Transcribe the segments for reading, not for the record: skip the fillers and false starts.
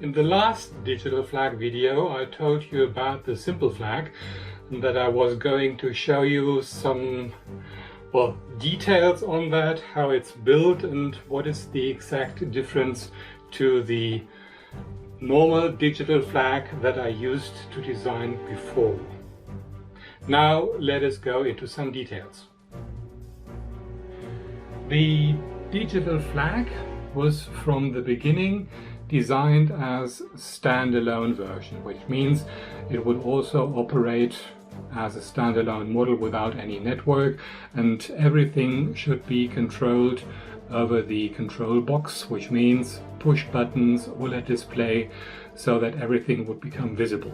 In the last digital flag video, I told you about the simple flag and that I was going to show you some details on that, how it's built and what is the exact difference to the normal digital flag that I used to design before. Now let us go into some details. The digital flag was from the beginning designed as standalone version, which means it would also operate as a standalone model without any network, and everything should be controlled over the control box, which means push buttons, OLED display, so that everything would become visible.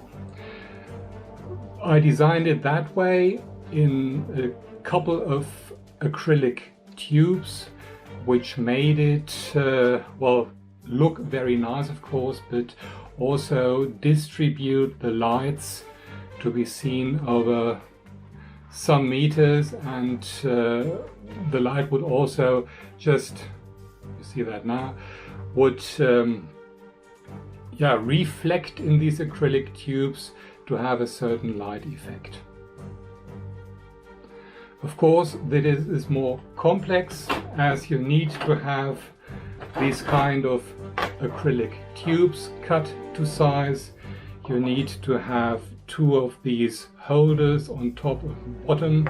I designed it that way in a couple of acrylic tubes, which made it look very nice, of course, but also distribute the lights to be seen over some meters, and the light would also just, you see that now, would reflect in these acrylic tubes to have a certain light effect. Of course, this is more complex, as you need to have these kind of acrylic tubes cut to size. You need to have two of these holders on top and bottom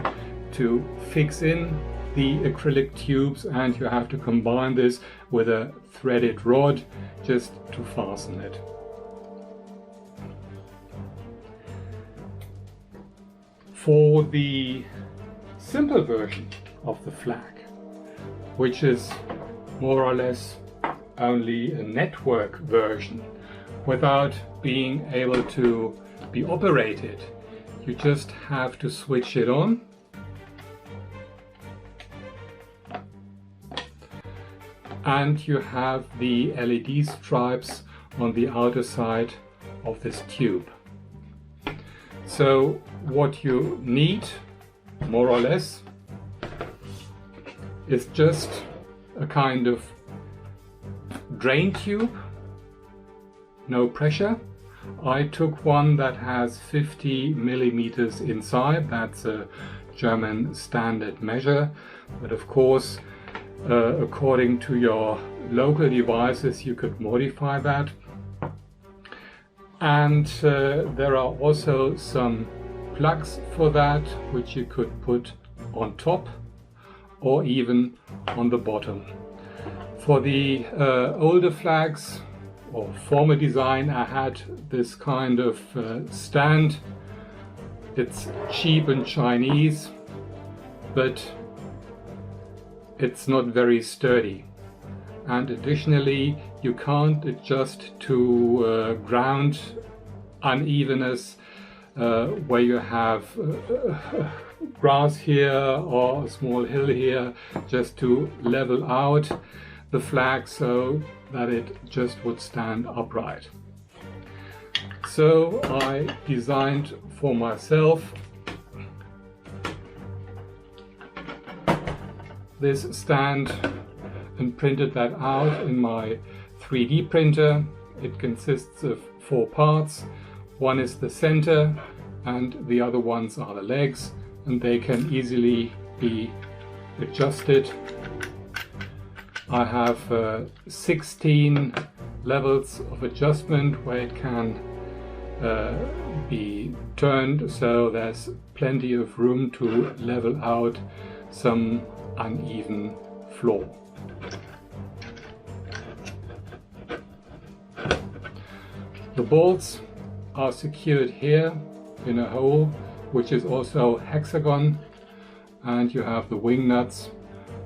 to fix in the acrylic tubes, and you have to combine this with a threaded rod just to fasten it. For the simple version of the flag, which is more or less only a network version without being able to be operated, you just have to switch it on and you have the LED stripes on the outer side of this tube. So what you need, more or less, is just a kind of drain tube, no pressure. I took one that has 50 millimeters inside. That's a German standard measure, but of course according to your local devices you could modify that. And there are also some plugs for that, which you could put on top or even on the bottom. For the older flags or former design, I had this kind of stand. It's cheap and Chinese, but it's not very sturdy. And additionally, you can't adjust to ground unevenness where you have grass here or a small hill here, just to level out the flag so that it just would stand upright. So I designed for myself this stand and printed that out in my 3D printer. It consists of 4 parts. One is the center and the other ones are the legs, and they can easily be adjusted. I have 16 levels of adjustment where it can be turned, so there's plenty of room to level out some uneven floor. The bolts are secured here in a hole, which is also hexagon, and you have the wing nuts,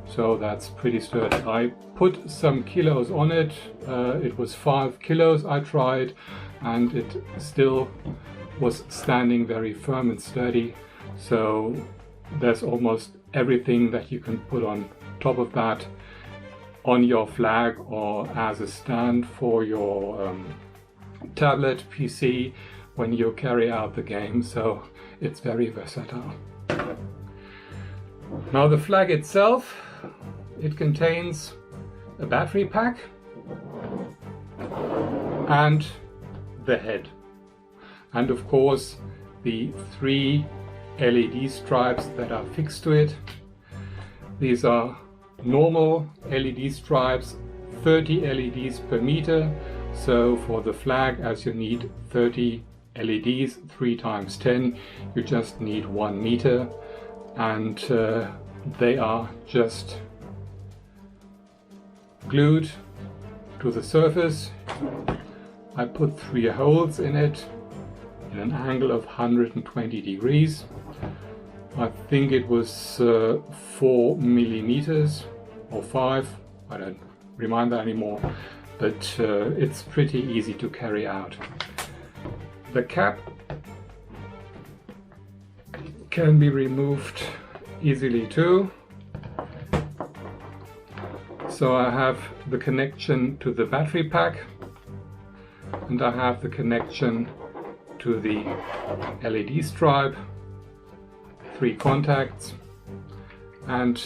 so that's pretty sturdy. I put some kilos on it. It was 5 kilos I tried, and it still was standing very firm and sturdy. So there's almost everything that you can put on top of that on your flag or as a stand for your tablet, PC, when you carry out the game, so it's very versatile. Now the flag itself, it contains a battery pack and the head. And of course the 3 LED stripes that are fixed to it. These are normal LED stripes, 30 LEDs per meter. So for the flag, as you need 30 LEDs, 3 times 10, you just need 1 meter, and they are just glued to the surface. I put 3 holes in it in an angle of 120 degrees. I think it was 4 millimeters or 5, I don't remind that anymore, but it's pretty easy to carry out. The cap can be removed easily too. So I have the connection to the battery pack, and I have the connection to the LED stripe, 3 contacts, and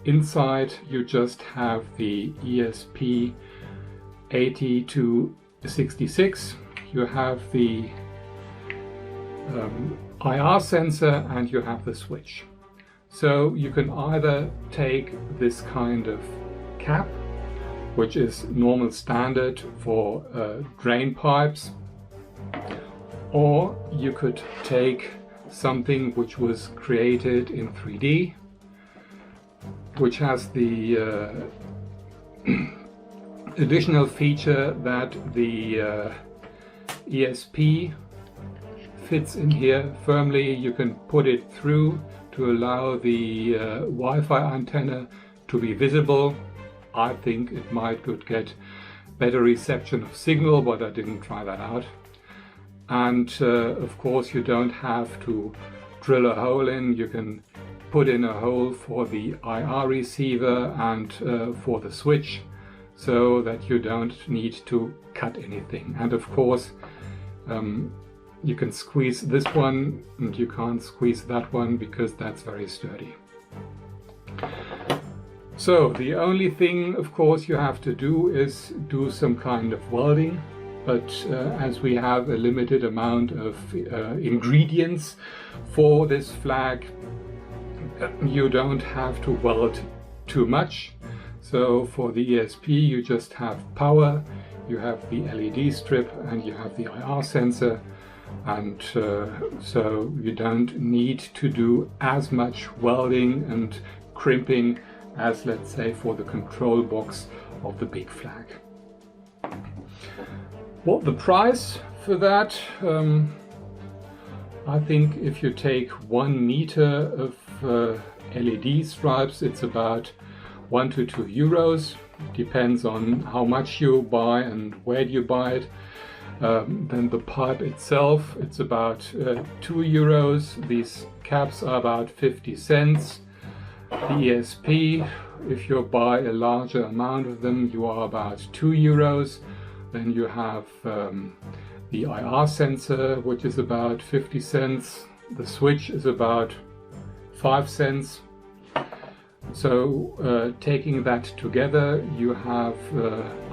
inside you just have the ESP8266. You have the IR sensor and you have the switch. So you can either take this kind of cap, which is normal standard for drain pipes, or you could take something which was created in 3D, which has the additional feature that the ESP fits in here firmly. You can put it through to allow the Wi-Fi antenna to be visible. I think it might could get better reception of signal, but I didn't try that out. And of course you don't have to drill a hole in. You can put in a hole for the IR receiver and for the switch, so that you don't need to cut anything. And of course you can squeeze this one and you can't squeeze that one because that's very sturdy. So the only thing of course you have to do is do some kind of welding, but as we have a limited amount of ingredients for this flag, you don't have to weld too much. So for the ESP you just have power, you have the LED strip and you have the IR sensor, and so you don't need to do as much welding and crimping as, let's say, for the control box of the big flag. What the price for that? I think if you take 1 meter of LED stripes, it's about 1 to 2 euros. Depends on how much you buy and where you buy it. Then the pipe itself, it's about 2 euros. These caps are about 50 cents. The ESP, if you buy a larger amount of them, you are about 2 euros. Then you have the IR sensor, which is about 50 cents. The switch is about 5 cents. So taking that together, you have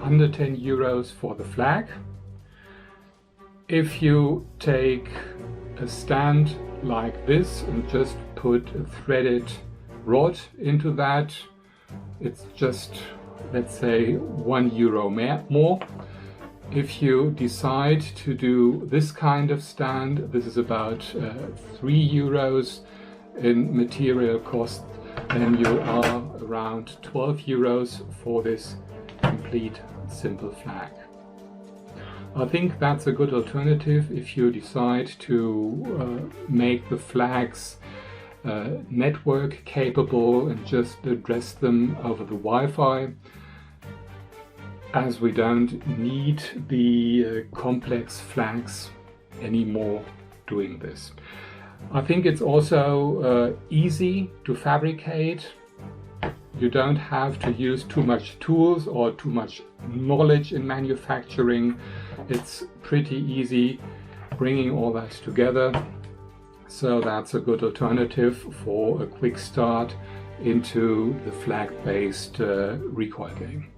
under 10 euros for the flag. If you take a stand like this and just put a threaded rod into that, it's just, let's say, 1 euro more. If you decide to do this kind of stand, this is about 3 euros in material cost, then you are around 12 euros for this complete simple flag. I think that's a good alternative if you decide to make the flags network capable and just address them over the Wi-Fi, as we don't need the complex flags anymore doing this. I think it's also easy to fabricate. You don't have to use too much tools or too much knowledge in manufacturing. It's pretty easy bringing all that together. So that's a good alternative for a quick start into the flag-based recoil game.